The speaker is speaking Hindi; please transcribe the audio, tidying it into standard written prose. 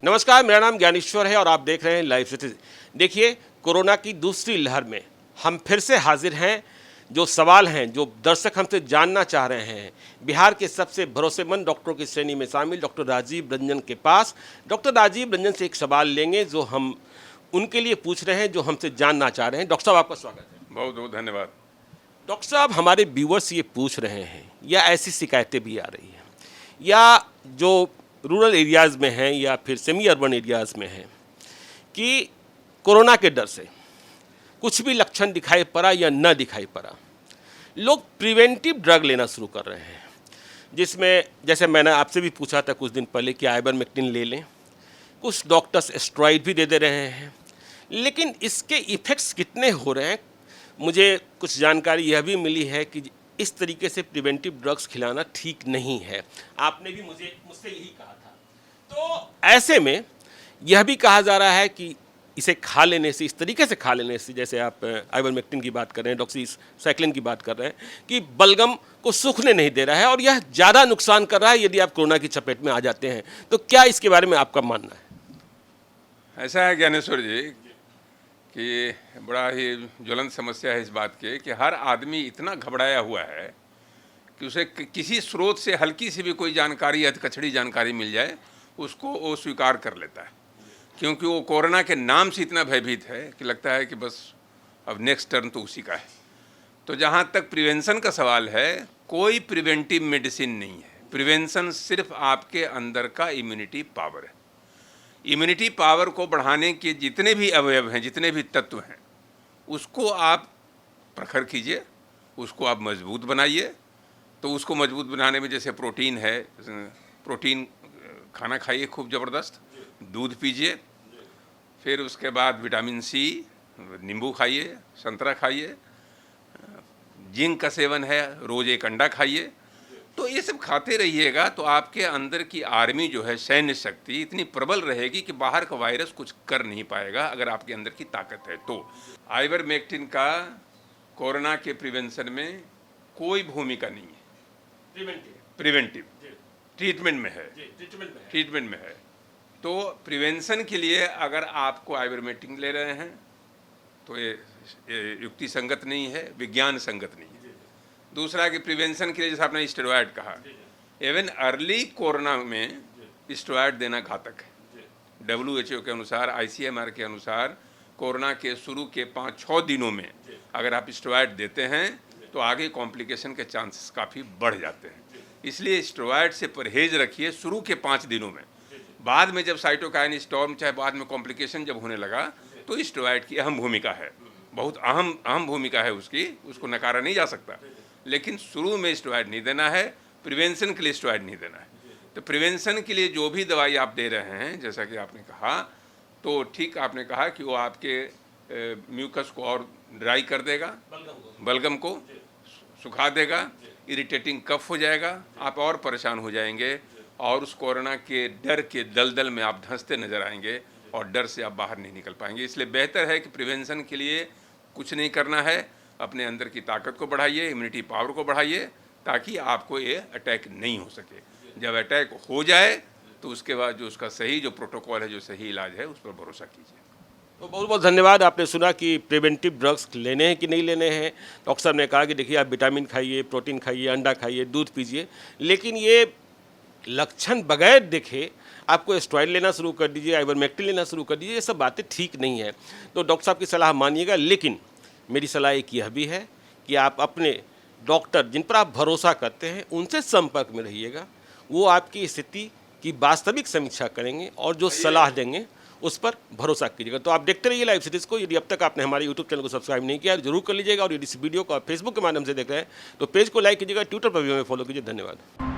नमस्कार, मेरा नाम ज्ञानेश्वर है और आप देख रहे हैं लाइव सिटीज। देखिए, कोरोना की दूसरी लहर में हम फिर से हाजिर हैं। जो सवाल हैं, जो दर्शक हमसे जानना चाह रहे हैं, बिहार के सबसे भरोसेमंद डॉक्टरों की श्रेणी में शामिल डॉक्टर राजीव रंजन के पास। डॉक्टर राजीव रंजन से एक सवाल लेंगे जो हम उनके लिए पूछ रहे हैं, जो हमसे जानना चाह रहे हैं। डॉक्टर साहब, आपका स्वागत है। बहुत बहुत धन्यवाद। डॉक्टर साहब, हमारे व्यूवर्स ये पूछ रहे हैं, या ऐसी शिकायतें भी आ रही हैं, या जो रूरल एरियाज़ में हैं या फिर सेमी अर्बन एरियाज़ में हैं, कि कोरोना के डर से कुछ भी लक्षण दिखाई पड़ा या न दिखाई पड़ा, लोग प्रिवेंटिव ड्रग लेना शुरू कर रहे हैं, जिसमें जैसे मैंने आपसे भी पूछा था कुछ दिन पहले कि आइवरमेक्टिन ले लें, कुछ डॉक्टर्स स्टेरॉइड भी दे रहे हैं। लेकिन इसके इफ़ेक्ट्स कितने हो रहे हैं, मुझे कुछ जानकारी यह भी मिली है कि इस तरीके से प्रिवेंटिव ड्रग्स खिलाना ठीक नहीं है। आपने भी मुझसे यही कहा था। तो ऐसे में यह भी कहा जा रहा है कि इसे खा लेने से, इस तरीके से खा लेने से, जैसे आप आइवरमेक्टिन की बात कर रहे हैं, डॉक्सीसाइक्लिन की बात कर रहे हैं, कि बलगम को सूखने नहीं दे रहा है और यह ज़्यादा नुकसान कर रहा है यदि आप कोरोना की चपेट में आ जाते हैं। तो क्या इसके बारे में आपका मानना है? ऐसा है ज्ञानेश्वर जी कि बड़ा ही ज्वलंत समस्या है इस बात के कि हर आदमी इतना घबराया हुआ है कि उसे किसी स्रोत से हल्की सी भी कोई जानकारी या कचड़ी जानकारी मिल जाए, उसको वो स्वीकार कर लेता है, क्योंकि वो कोरोना के नाम से इतना भयभीत है कि लगता है कि बस अब नेक्स्ट टर्न तो उसी का है। तो जहाँ तक प्रिवेंशन का सवाल है, कोई प्रिवेंटिव मेडिसिन नहीं है। प्रिवेंशन सिर्फ आपके अंदर का इम्यूनिटी पावर है। इम्यूनिटी पावर को बढ़ाने के जितने भी अवयव हैं, जितने भी तत्व हैं, उसको आप प्रखर कीजिए, उसको आप मजबूत बनाइए। तो उसको मजबूत बनाने में जैसे प्रोटीन है, प्रोटीन खाना खाइए खूब ज़बरदस्त, दूध पीजिए, फिर उसके बाद विटामिन सी, नींबू खाइए, संतरा खाइए, जिंक का सेवन है, रोज़ एक अंडा खाइए। तो ये सब खाते रहिएगा तो आपके अंदर की आर्मी जो है, सैन्य शक्ति इतनी प्रबल रहेगी कि बाहर का वायरस कुछ कर नहीं पाएगा, अगर आपके अंदर की ताकत है तो। आइवरमेक्टिन का कोरोना के प्रिवेंशन में कोई भूमिका नहीं है। प्रिवेंटिव ट्रीटमेंट में है, ट्रीटमेंट में है। तो प्रिवेंशन के लिए अगर आपको आइवरमेक्टिन ले रहे हैं तो ये युक्ति संगत नहीं है, विज्ञान संगत नहीं है। दूसरा कि प्रिवेंशन के लिए जैसे आपने स्टेरॉयड कहा, इवन अर्ली कोरोना में स्टेरॉयड देना घातक है। WHO के अनुसार, ICMR के अनुसार, कोरोना के शुरू के 5-6 दिनों में अगर आप स्टेरॉयड देते हैं तो आगे कॉम्प्लिकेशन के चांसेस काफ़ी बढ़ जाते हैं। इसलिए स्टेरॉयड से परहेज रखिए शुरू के 5 दिनों में। बाद में जब साइटोकाइन स्टॉर्म, चाहे बाद में कॉम्प्लिकेशन जब होने लगा, तो स्टेरॉयड की अहम भूमिका है, बहुत अहम भूमिका है उसकी, उसको नकारा नहीं जा सकता। लेकिन शुरू में स्टेरॉयड नहीं देना है, प्रिवेंशन के लिए स्टेरॉयड नहीं देना है। तो प्रिवेंशन के लिए जो भी दवाई आप दे रहे हैं, जैसा कि आपने कहा, तो ठीक आपने कहा कि वो आपके म्यूकस को और ड्राई कर देगा, बलगम को सुखा देगा, इरिटेटिंग कफ हो जाएगा, आप और परेशान हो जाएंगे और उस कोरोना के डर के दलदल में आप धंसते नजर आएंगे और डर से आप बाहर नहीं निकल पाएंगे। इसलिए बेहतर है कि प्रिवेंशन के लिए कुछ नहीं करना है, अपने अंदर की ताकत को बढ़ाइए, इम्यूनिटी पावर को बढ़ाइए, ताकि आपको ये अटैक नहीं हो सके। जब अटैक हो जाए तो उसके बाद जो उसका सही जो प्रोटोकॉल है, जो सही इलाज है, उस पर भरोसा कीजिए। तो बहुत बहुत धन्यवाद। आपने सुना कि प्रिवेंटिव ड्रग्स लेने हैं कि नहीं लेने हैं। डॉक्टर साहब ने कहा कि देखिए, आप विटामिन खाइए, प्रोटीन खाइए, अंडा खाइए, दूध पीजिए, लेकिन ये लक्षण बगैर देखे आपको स्टेरॉइड लेना शुरू कर दीजिए, आइवरमेक्टिन लेना शुरू कर दीजिए, ये सब बातें ठीक नहीं है। तो डॉक्टर साहब की सलाह मानिएगा। लेकिन मेरी सलाह एक यह भी है कि आप अपने डॉक्टर, जिन पर आप भरोसा करते हैं, उनसे संपर्क में रहिएगा। वो आपकी स्थिति की वास्तविक समीक्षा करेंगे और जो सलाह देंगे उस पर भरोसा कीजिएगा। तो आप देखते रहिए लाइव सिटीज़ को। यदि अब तक आपने हमारे यूट्यूब चैनल को सब्सक्राइब नहीं किया, जरूर कर लीजिएगा। और यदि इस वीडियो को आप फेसबुक के माध्यम से देख रहे हैं तो पेज को लाइक कीजिएगा, ट्विटर पर भी हमें फॉलो कीजिए। धन्यवाद।